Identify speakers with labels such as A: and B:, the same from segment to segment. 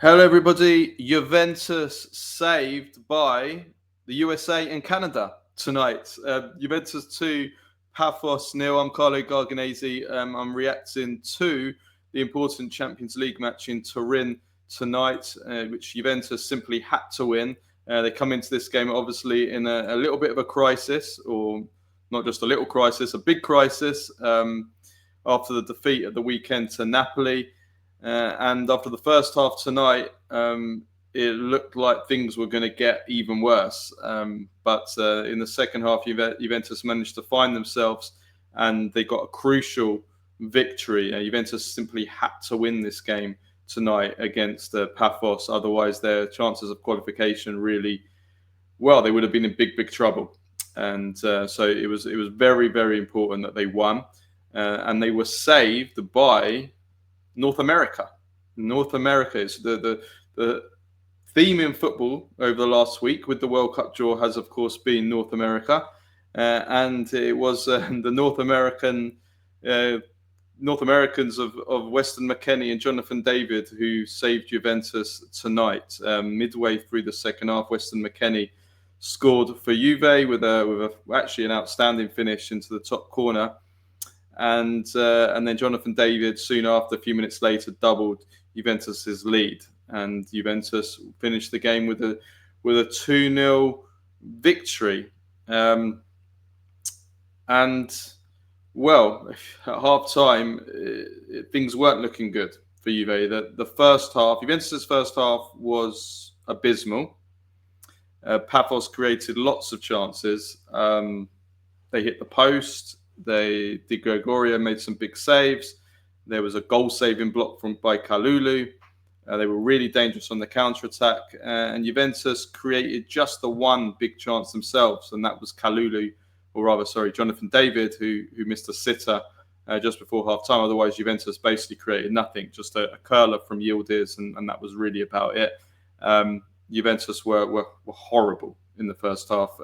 A: Hello, everybody. Juventus saved by the USA and Canada tonight. Juventus 2, Pafos 0. I'm Carlo Garganese. I'm reacting to the important Champions League match in Turin tonight, which Juventus simply had to win. They come into this game, obviously, in a little bit of a crisis, or not just a little crisis, a big crisis, after the defeat at the weekend to Napoli. And after the first half tonight, it looked like things were going to get even worse. But in the second half, Juventus managed to find themselves and they got a crucial victory. Juventus simply had to win this game tonight against Paphos. Otherwise, their chances of qualification really, well, they would have been in big trouble. And so it was very, very important that they won. And they were saved by North America. North America is the theme in football over the last week with the World Cup draw has, of course, been North America. And it was the North Americans of Weston, Mckennie and Jonathan David who saved Juventus tonight. Midway through the second half, Weston McKennie scored for Juve with actually an outstanding finish into the top corner. And then Jonathan David, soon after, a few minutes later, doubled Juventus's lead. And Juventus finished the game with a 2-0 victory. And, well, at half-time, things weren't looking good for Juve. The first half, Juventus's first half was abysmal. Paphos created lots of chances. They hit the post. Di Gregorio made some big saves. There was a goal-saving block by Kalulu. They were really dangerous on the counter-attack. And Juventus created just the one big chance themselves, and that was Jonathan David, who missed a sitter just before half-time. Otherwise, Juventus basically created nothing, just a curler from Yildiz, and that was really about it. Juventus were horrible in the first half.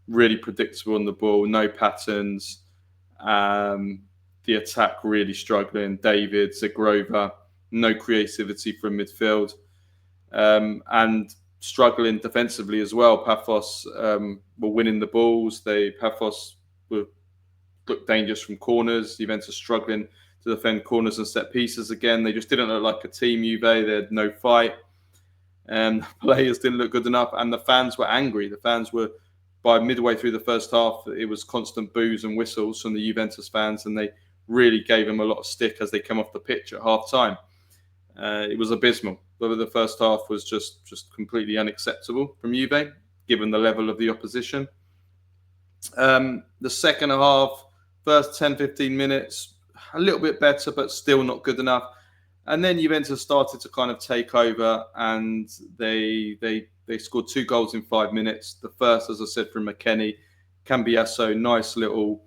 A: Really predictable on the ball, no patterns. The attack really struggling. David, Zagrova, no creativity from midfield. And struggling defensively as well. Paphos were winning the balls. Paphos looked dangerous from corners. Juventus struggling to defend corners and set pieces again. They just didn't look like a team, Juve. They had no fight. Players didn't look good enough. And the fans were angry. The fans were... By midway through the first half, it was constant boos and whistles from the Juventus fans, and they really gave them a lot of stick as they came off the pitch at half-time. It was abysmal. The first half was just completely unacceptable from Juve, given the level of the opposition. The second half, first 10-15 minutes, a little bit better, but still not good enough. And then Juventus started to kind of take over, and they scored 2 goals in 5 minutes. The first, as I said, from Mckennie. Cambiasso, nice little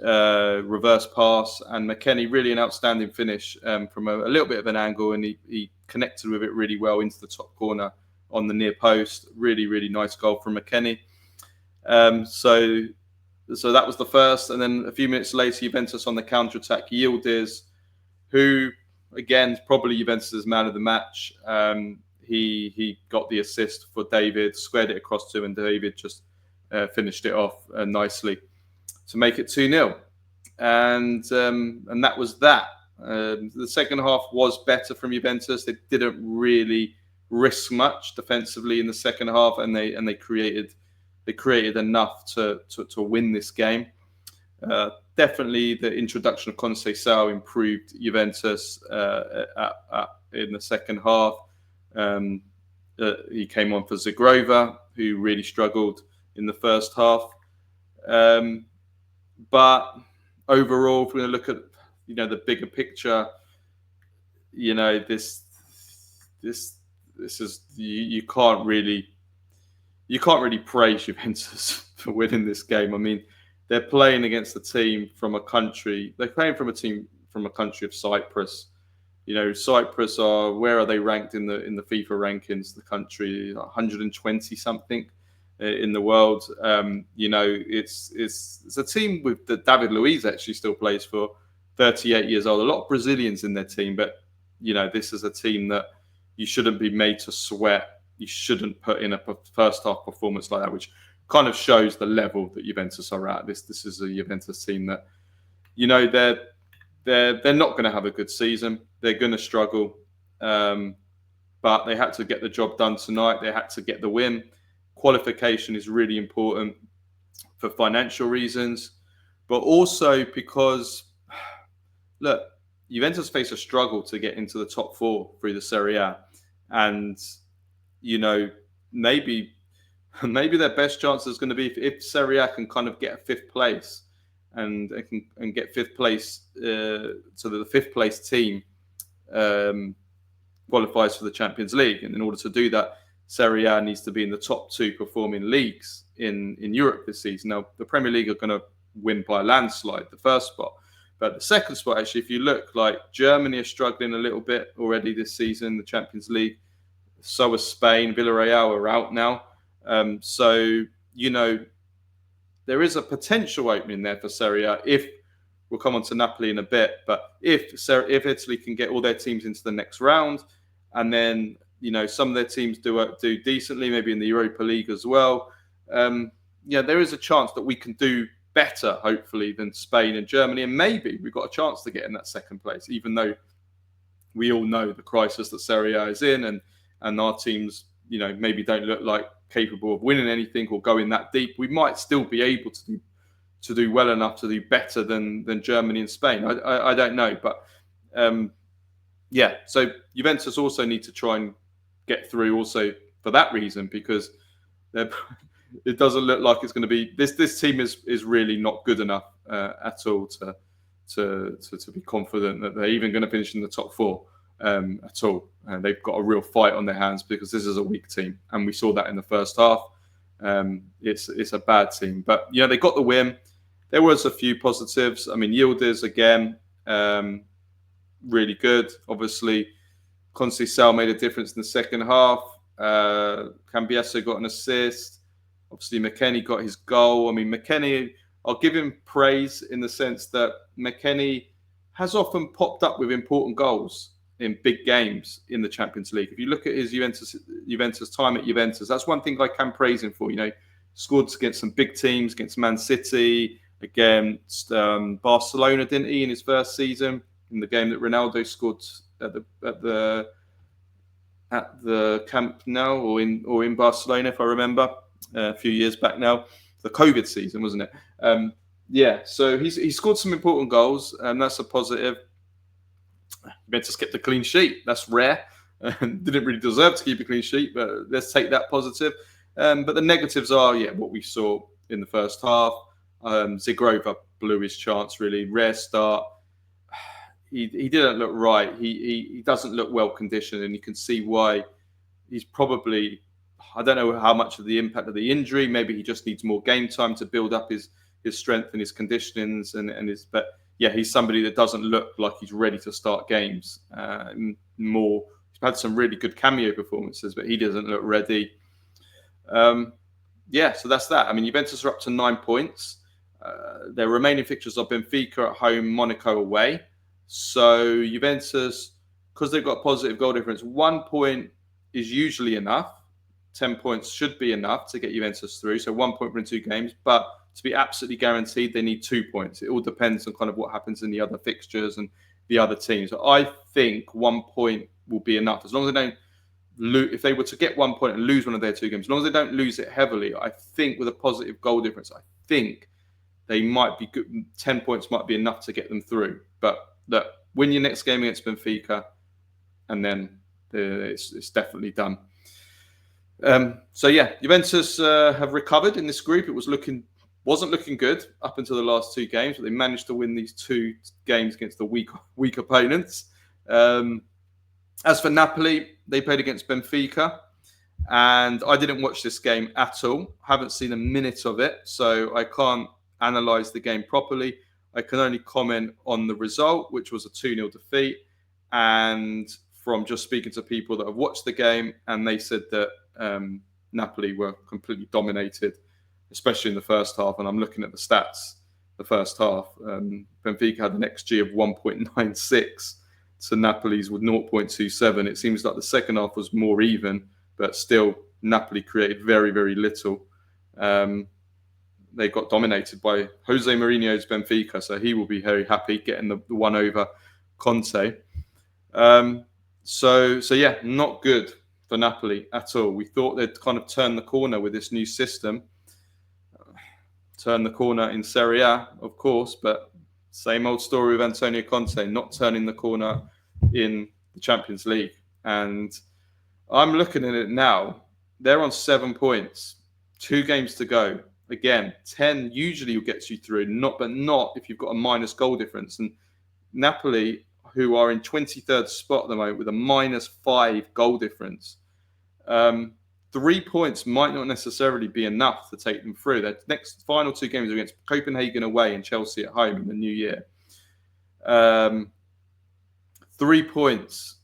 A: reverse pass. And Mckennie, really an outstanding finish from a little bit of an angle. And he connected with it really well into the top corner on the near post. Really, really nice goal from Mckennie. So that was the first. And then a few minutes later, Juventus on the counter-attack. Yildiz, who, again, is probably Juventus' man of the match. He got the assist for David, squared it across to him, and David just finished it off nicely to make it 2-0. And that was that. The second half was better from Juventus. They didn't really risk much defensively in the second half, and they created enough to win this game. Definitely, the introduction of Conceição improved Juventus in the second half. He came on for Zagrova, who really struggled in the first half. But overall, if we're going to look at the bigger picture, this is you can't really praise Juventus for winning this game. I mean, they're playing against a team from a country. They're playing from a team from a country of Cyprus. Cyprus where are they ranked in the FIFA rankings? The country 120 something in the world. It's a team with David Luiz actually still plays for, 38 years old. A lot of Brazilians in their team, but this is a team that you shouldn't be made to sweat. You shouldn't put in a first half performance like that, which kind of shows the level that Juventus are at. This is a Juventus team that, they're not going to have a good season. They're going to struggle, but they had to get the job done tonight. They had to get the win. Qualification is really important for financial reasons, but also because, look, Juventus face a struggle to get into the top 4 through the Serie A, and maybe their best chance is going to be if Serie A can kind of get a 5th place and get 5th place, so that the 5th place team qualifies for the Champions League. And in order to do that, Serie A needs to be in the top 2 performing leagues in Europe this season. Now, the Premier League are going to win by a landslide the first spot. But the second spot, actually, if you look, like Germany are struggling a little bit already this season, the Champions League. So is Spain. Villarreal are out now. So, there is a potential opening there for Serie A if we'll come on to Napoli in a bit. But if Italy can get all their teams into the next round, and then, some of their teams do decently, maybe in the Europa League as well, there is a chance that we can do better, hopefully, than Spain and Germany. And maybe we've got a chance to get in that 2nd place, even though we all know the crisis that Serie A is in, and our teams, maybe don't look like capable of winning anything or going that deep. We might still be able to do well enough to do better than Germany and Spain. I don't know, but so Juventus also need to try and get through also for that reason, because it doesn't look like it's going to be this team is really not good enough at all to be confident that they're even going to finish in the top 4 at all. And they've got a real fight on their hands, because this is a weak team, and we saw that in the first half. It's a bad team, but they got the win. There was a few positives. I mean, Yildiz again, really good. Obviously, Conceição made a difference in the second half. Cambiasso got an assist. Obviously, Mckennie got his goal. I mean, Mckennie, I'll give him praise in the sense that Mckennie has often popped up with important goals in big games in the Champions League. If you look at his Juventus time at Juventus, that's one thing I can praise him for. Scored against some big teams, against Man City, against Barcelona, didn't he, in his first season, in the game that Ronaldo scored at the Camp Nou or in Barcelona, if I remember, a few years back now. The COVID season, wasn't it? So he scored some important goals, and that's a positive. Juventus kept a clean sheet. That's rare. Didn't really deserve to keep a clean sheet, but let's take that positive. But the negatives are, what we saw in the first half. Zigrova blew his chance, really. Rare start. He didn't look right. He doesn't look well conditioned, and you can see why. He's probably, I don't know how much of the impact of the injury. Maybe he just needs more game time to build up his strength and his conditionings but he's somebody that doesn't look like he's ready to start games. He's had some really good cameo performances, but he doesn't look ready. So that's that. I mean, Juventus are up to 9 points. Their remaining fixtures are Benfica at home, Monaco away. So Juventus, because they've got a positive goal difference, 1 point is usually enough. 10 points should be enough to get Juventus through. So 1 point within 2 games. But to be absolutely guaranteed, they need 2 points. It all depends on kind of what happens in the other fixtures and the other teams. So I think 1 point will be enough. As long as they don't lose, if they were to get 1 point and lose one of their 2 games, as long as they don't lose it heavily, I think with a positive goal difference, I think they might be good. 10 points might be enough to get them through. But look, win your next game against Benfica, and then it's definitely done. Juventus have recovered in this group. It wasn't looking good up until the last 2 games, but they managed to win these 2 games against the weak opponents. As for Napoli, they played against Benfica, and I didn't watch this game at all. Haven't seen a minute of it, so I can't analyse the game properly. I can only comment on the result, which was a 2-0 defeat. And from just speaking to people that have watched the game, and they said that Napoli were completely dominated, especially in the first half. And I'm looking at the stats, the first half. Benfica had an XG of 1.96. to Napoli's with 0.27. It seems like the second half was more even, but still Napoli created very, very little. They got dominated by Jose Mourinho's Benfica, so he will be very happy getting the one over Conte. So yeah, not good for Napoli at all. We thought they'd kind of turn the corner with this new system. Turn the corner in Serie A, of course, but same old story with Antonio Conte, not turning the corner in the Champions League. And I'm looking at it now. They're on 7 points, 2 games to go. Again, 10 usually gets you through, but not if you've got a minus goal difference. And Napoli, who are in 23rd spot at the moment with a -5 goal difference, 3 points might not necessarily be enough to take them through. Their next final 2 games are against Copenhagen away and Chelsea at home in the new year. 3 points,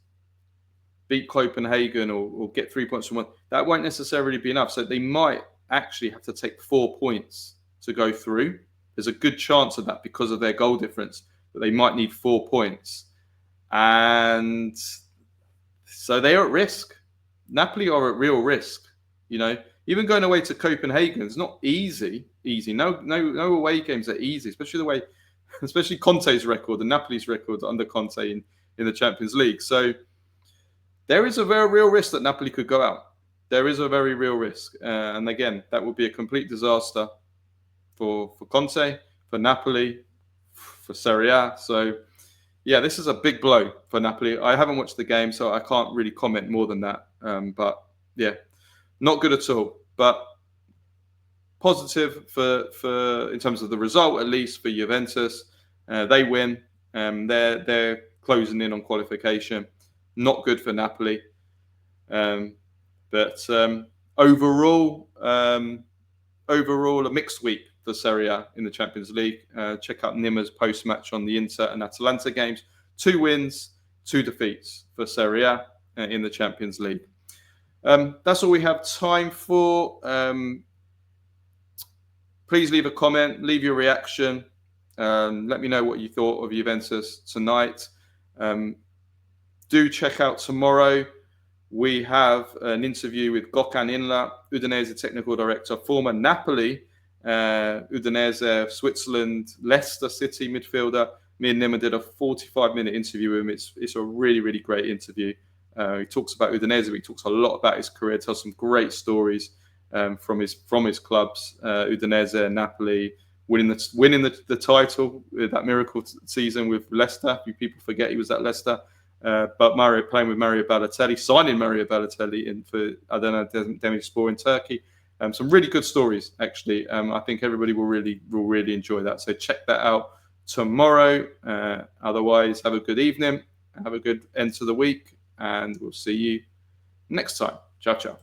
A: beat Copenhagen or get 3 points from one. That won't necessarily be enough. So they might actually have to take 4 points to go through. There's a good chance of that because of their goal difference, but they might need 4 points. And so they are at risk. Napoli are at real risk. Even going away to Copenhagen is not easy. No away games are easy, especially Conte's record and Napoli's record under Conte in the Champions League. So there is a very real risk that Napoli could go out. There is a very real risk. And again, that would be a complete disaster for Conte, for Napoli, for Serie A. So yeah, this is a big blow for Napoli. I haven't watched the game, so I can't really comment more than that. But yeah, not good at all. But positive for in terms of the result, at least for Juventus. They win. They're closing in on qualification. Not good for Napoli. But overall, a mixed week for Serie A in the Champions League. Check out Nima's post-match on the Inter and Atalanta games. 2 wins, 2 defeats for Serie A in the Champions League. That's all we have time for. Please leave a comment, leave your reaction. Let me know what you thought of Juventus tonight. Do check out tomorrow. We have an interview with Gökhan Inler, Udinese technical director, former Napoli, Udinese, Switzerland, Leicester City midfielder. Me and Nima did a 45-minute interview with him. It's a really, really great interview. He talks about Udinese, but he talks a lot about his career, tells some great stories from his clubs, Udinese, Napoli, winning the title, that miracle season with Leicester. Few people forget he was at Leicester. But playing with Mario Balotelli, signing Mario Balotelli for Adana Demirspor in Turkey. Some really good stories, actually. I think everybody will really enjoy that. So check that out tomorrow. Otherwise, have a good evening. Have a good end to the week. And we'll see you next time. Ciao, ciao.